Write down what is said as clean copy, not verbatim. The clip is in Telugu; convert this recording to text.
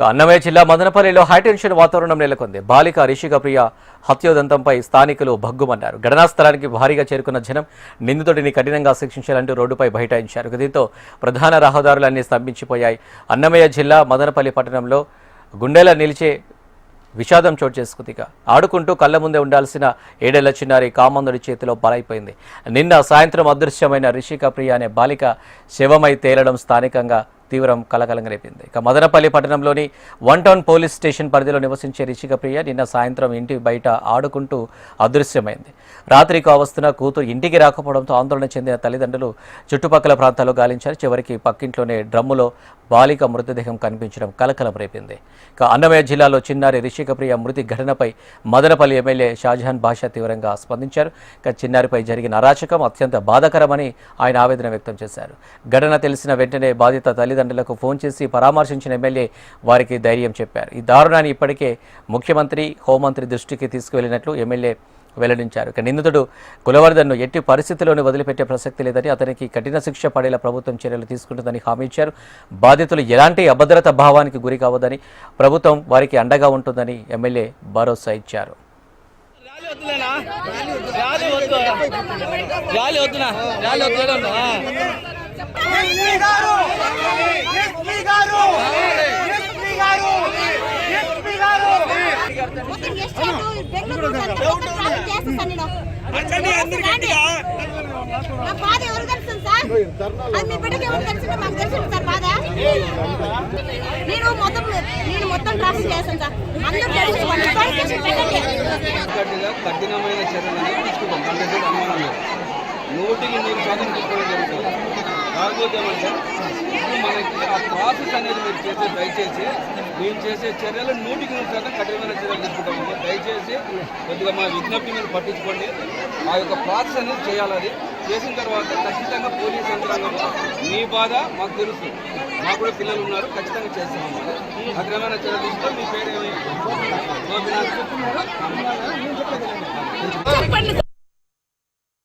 అన్నమయ్య జిల్లా మదనపల్లిలో హైటెన్షన్ వాతావరణం నెలకొంది. బాలిక రిషిక ప్రియ హత్యోదంతంపై స్థానికులు భగ్గుమన్నారు. ఘటనా స్థలానికి భారీగా చేరుకున్న జనం నిందితుడిని కఠినంగా శిక్షించాలంటూ రోడ్డుపై బైఠాయించారు. దీంతో ప్రధాన రహదారులన్నీ స్తంభించిపోయాయి. అన్నమయ్య జిల్లా మదనపల్లి పట్టణంలో గుండెల నిలిచే విషాదం చోటు చేసుకుంది. ఆడుకుంటూ కళ్ళ ముందే ఉండాల్సిన 7 ఏళ్ల చిన్నారి కామందుడి చేతిలో బలైపోయింది. నిన్న సాయంత్రం అదృశ్యమైన రిషిక ప్రియ అనే బాలిక శవమై తేలడం స్థానికంగా తీవ్రం కలకలంగా రేపింది. మదనపల్లి పట్టణంలోని 1 టౌన్ పోలీస్ స్టేషన్ పరిధిలో నివసించే రిషిక ప్రియ నిన్న సాయంత్రం ఇంటి బయట ఆడుకుంటూ అదృశ్యమైంది. రాత్రి కావస్తున్న కూతురు ఇంటికి రాకపోవడంతో ఆందోళన చెందిన తల్లిదండ్రులు చుట్టుపక్కల ప్రాంతాల్లో గాలించారు. చివరికి పక్కింట్లోనే డ్రమ్ములో బాలిక మృతదేహం కనిపించడం కలకలం రేపింది. అన్నమయ్య జిల్లాలో చిన్నారి రిషిక ప్రియ మృతి ఘటనపై మదనపల్లి ఎమ్మెల్యే షాజహాన్ బాషా తీవ్రంగా స్పందించారు. చిన్నారిపై జరిగిన అరాచకం అత్యంత బాధాకరమని ఆయన ఆవేదన వ్యక్తం చేశారు. ఘటన తెలిసిన వెంటనే బాధిత తల్లిదండ్రులకు ఫోన్ చేసి పరామర్శించిన ఎమ్మెల్యే వారికి ధైర్యం చెప్పారు. ఈ దారుణాన్ని ఇప్పటికే ముఖ్యమంత్రి, హోంమంత్రి దృష్టికి తీసుకువెళ్లినట్లు ఎమ్మెల్యే వెల్లడించారు. నిందితుడు కులవర్ధన్ను ఎట్టి పరిస్థితుల్లోనూ వదిలిపెట్టే ప్రసక్తి లేదని, అతనికి కఠిన శిక్ష పడేలా ప్రభుత్వం చర్యలు తీసుకుంటుందని హామీ ఇచ్చారు. బాధితులు ఎలాంటి అభద్రత భావానికి గురి కావద్దని, ప్రభుత్వం వారికి అండగా ఉంటుందని ఎమ్మెల్యే భరోసా ఇచ్చారు. కఠినమైన చర్యలు తీసుకుంటాం. 100% తీసుకోవడం జరుగుతుంది. కాకపోతే ఏమంటే మనకి ఆ ప్రాసెస్ అనేది మీరు చేసే, దయచేసి మేము చేసే చర్యలు 100% కఠినమైన చర్యలు తీసుకుంటాము. దయచేసి కొద్దిగా మా విజ్ఞప్తి మీరు పట్టించుకోండి. ఆ యొక్క ప్రాసెస్ అనేది చేయాలి. అది చేసిన తర్వాత ఖచ్చితంగా పోలీస్ యంత్రాంగం మీ బాధ మాకు తెలుసు, మాకు కూడా పిల్లలు ఉన్నారు, ఖచ్చితంగా చేస్తాము. కఠినమైన చర్యలు తీసుకుంటాం. మీ పేరు చెప్పండి